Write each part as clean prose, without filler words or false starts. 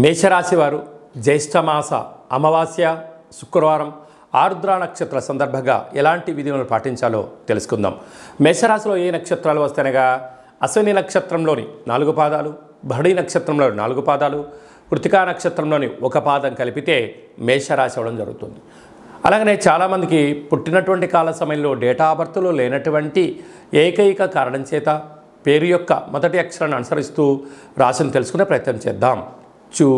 మేషరాశి వారు జ్యేష్ఠమాస అమావాస్య శుక్రవారం ఆరుద్ర నక్షత్ర సందర్భంగా ఎలాంటి విధులను పాటించాలో తెలుసుకుందాం. మేషరాశిలో ఏ నక్షత్రాలు వస్తాయనగా అశ్విని నక్షత్రంలోని 4 పాదాలు, భరణి నక్షత్రంలోని 4 పాదాలు, కృతికా నక్షత్రంలోని 1 పాదం కలిపితే మేషరాశి అవడం జరుగుతుంది. అలాగనే చాలామందికి పుట్టినటువంటి కాల సమయంలో డేటా ఆఫ్ బర్త్లో లేనటువంటి ఏకైక కారణం చేత పేరు యొక్క మొదటి అక్షరాన్ని అనుసరిస్తూ రాశిని తెలుసుకునే ప్రయత్నం చేద్దాం. చూ,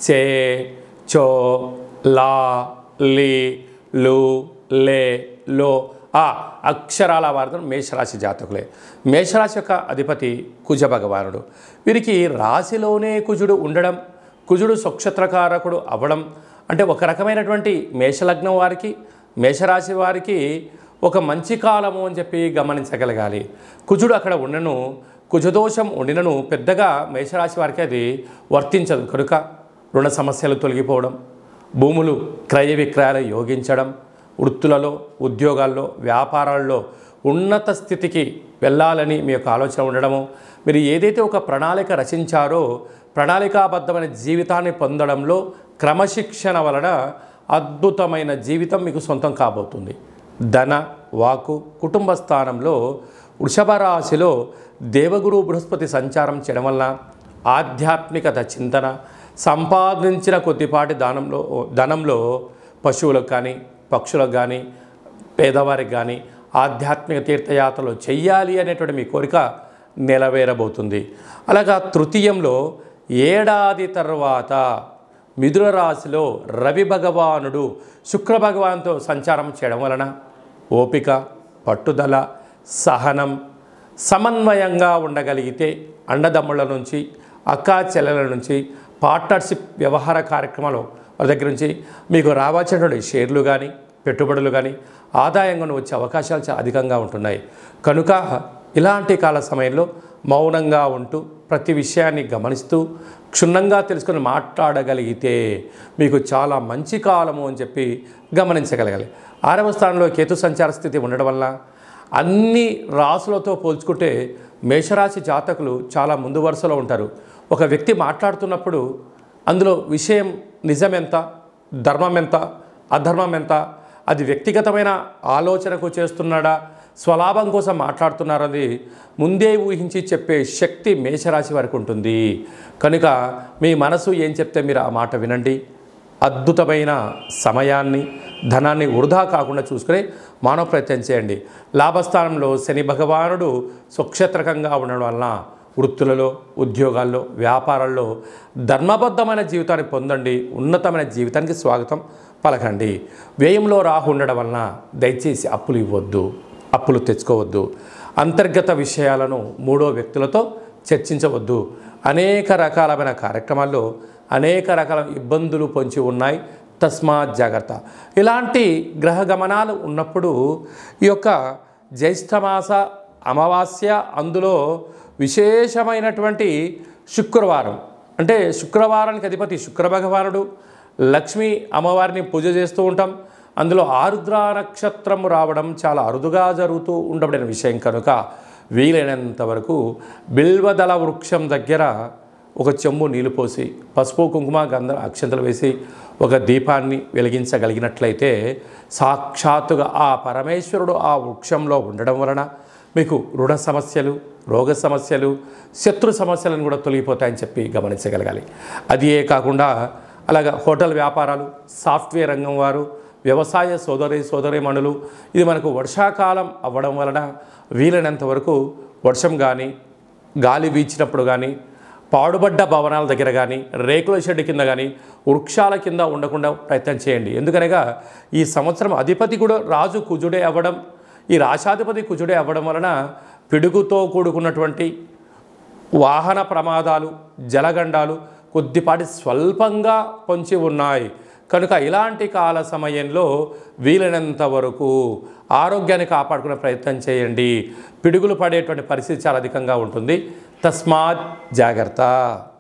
చే, చో, లా, లి, లు, లే, లో ఆ అక్షరాల వారు మేషరాశి జాతకులే. మేషరాశి యొక్క అధిపతి కుజ భగవానుడు. వీరికి రాశిలోనే కుజుడు ఉండడం, కుజుడు స్వక్షత్రకారకుడు అవ్వడం అంటే ఒక రకమైనటువంటి మేషలగ్నం వారికి, మేషరాశి వారికి ఒక మంచి కాలము అని చెప్పి గమనించగలగాలి. కుజుడు అక్కడ ఉండను, కుజదోషం ఉండినను పెద్దగా మేషరాశి వారికి అది వర్తించదు. కనుక రుణ సమస్యలు తొలగిపోవడం, భూములు క్రయ విక్రయాలు యోగించడం, వృత్తులలో, ఉద్యోగాల్లో, వ్యాపారాల్లో ఉన్నత స్థితికి వెళ్ళాలని మీ యొక్క ఆలోచన ఉండడము, మీరు ఏదైతే ఒక ప్రణాళిక రచించారో ప్రణాళికాబద్ధమైన జీవితాన్ని పొందడంలో క్రమశిక్షణ వలన అద్భుతమైన జీవితం మీకు సొంతం కాబోతుంది. ధన, వాకు, కుటుంబ స్థానంలో వృషభ రాశిలో దేవగురు బృహస్పతి సంచారం చేయడం వల్ల ఆధ్యాత్మికత చింతన, సంపాదించిన కొద్దిపాటి ధనంలో పశువులకు కానీ, పక్షులకు కానీ, పేదవారికి కానీ ఆధ్యాత్మిక తీర్థయాత్రలు చెయ్యాలి అనేటువంటి మీ కోరిక నెరవేరబోతుంది. అలాగా తృతీయంలో ఏడాది తర్వాత మిథున రాశిలో రవి భగవానుడు శుక్ర భగవాన్తో సంచారం చేయడం వలన ఓపిక, పట్టుదల, సహనం, సమన్వయంగా ఉండగలిగితే అన్నదమ్ముల నుంచి, అక్కా చెల్లెల నుంచి, పార్ట్నర్షిప్ వ్యవహార కార్యక్రమాలు వాళ్ళ దగ్గర నుంచి మీకు రావాల్సినటువంటి షేర్లు కానీ, పెట్టుబడులు కానీ ఆదాయంగా వచ్చే అవకాశాలు చాలా అధికంగా ఉంటున్నాయి. కనుక ఇలాంటి కాల సమయంలో మౌనంగా ఉంటూ ప్రతి విషయాన్ని గమనిస్తూ క్షుణ్ణంగా తెలుసుకొని మాట్లాడగలిగితే మీకు చాలా మంచి కాలము అని చెప్పి గమనించగలగాలి. 6వ స్థానంలో కేతు సంచార స్థితి ఉండడం వల్ల అన్ని రాశులతో పోల్చుకుంటే మేషరాశి జాతకులు చాలా ముందు వరుసలో ఉంటారు. ఒక వ్యక్తి మాట్లాడుతున్నప్పుడు అందులో విషయం నిజమెంత, ధర్మం ఎంత, అధర్మం ఎంత, అది వ్యక్తిగతమైన ఆలోచనకు చేస్తున్నాడా, స్వలాభం కోసం మాట్లాడుతున్నారని ముందే ఊహించి చెప్పే శక్తి మేషరాశి వారికి ఉంటుంది. కనుక మీ మనసు ఏం చెప్తే మీరు ఆ మాట వినండి. అద్భుతమైన సమయాన్ని, ధనాన్ని వృధా కాకుండా చూసుకుని మానవ ప్రయత్నం చేయండి. లాభస్థానంలో శని భగవానుడు స్వక్షేత్రకంగా ఉండడం వలన వృత్తులలో, ఉద్యోగాల్లో, వ్యాపారాల్లో ధర్మబద్ధమైన జీవితాన్ని పొందండి. ఉన్నతమైన జీవితానికి స్వాగతం పలకండి. వ్యయంలో రాహు ఉండడం వలన దయచేసి అప్పులు ఇవ్వద్దు, అప్పులు తెచ్చుకోవద్దు. అంతర్గత విషయాలను 3వ వ్యక్తులతో చర్చించవద్దు. అనేక రకాలమైన కార్యక్రమాల్లో అనేక రకాల ఇబ్బందులు పొంచి ఉన్నాయి. తస్మాత్ జాగ్రత్త. ఇలాంటి గ్రహ గమనాలు ఉన్నప్పుడు ఈ యొక్క జ్యేష్ఠమాస అమావాస్య, అందులో విశేషమైనటువంటి శుక్రవారం అంటే శుక్రవారానికి అధిపతి శుక్ర భగవానుడు, లక్ష్మీ అమ్మవారిని పూజ చేస్తూ ఉంటాం. అందులో ఆరుద్ర నక్షత్రం రావడం చాలా అరుదుగా జరుగుతూ ఉండబడిన విషయం. కనుక వీలైనంత వరకు బిల్వదళ వృక్షం దగ్గర ఒక చెంబు నీళ్లు పోసి, పసుపు, కుంకుమ, గంధ అక్షంతలు వేసి ఒక దీపాన్ని వెలిగించగలిగినట్లయితే సాక్షాత్తుగా ఆ పరమేశ్వరుడు ఆ వృక్షంలో ఉండడం వలన మీకు రుణ సమస్యలు, రోగ సమస్యలు, శత్రు సమస్యలను కూడా తొలగిపోతాయని చెప్పి గమనించగలగాలి. అదే కాకుండా అలాగా హోటల్ వ్యాపారాలు, సాఫ్ట్వేర్ రంగం వారు, వ్యవసాయ సోదరీమణులు, ఇది మనకు వర్షాకాలం అవ్వడం వలన వీలైనంత వరకు వర్షం కానీ, గాలి వీచినప్పుడు కానీ, పాడుబడ్డ భవనాల దగ్గర కానీ, రేకుల షెడ్ కింద కానీ, వృక్షాల కింద ఉండకుండా ప్రయత్నం చేయండి. ఎందుకనగా ఈ సంవత్సరం అధిపతి కూడా రాజు కుజుడే అవ్వడం, ఈ రాశాధిపతి కుజుడే అవ్వడం వలన పిడుగుతో కూడుకున్నటువంటి వాహన ప్రమాదాలు, జలగండాలు కొద్దిపాటి స్వల్పంగా పొంచి ఉన్నాయి. కనుక ఇలాంటి కాల సమయంలో వీలైనంత వరకు ఆరోగ్యాన్ని కాపాడుకునే ప్రయత్నం చేయండి. పిడుగులు పడేటువంటి పరిస్థితి చాలా అధికంగా ఉంటుంది. తస్మాత్ జాగ్రత్త.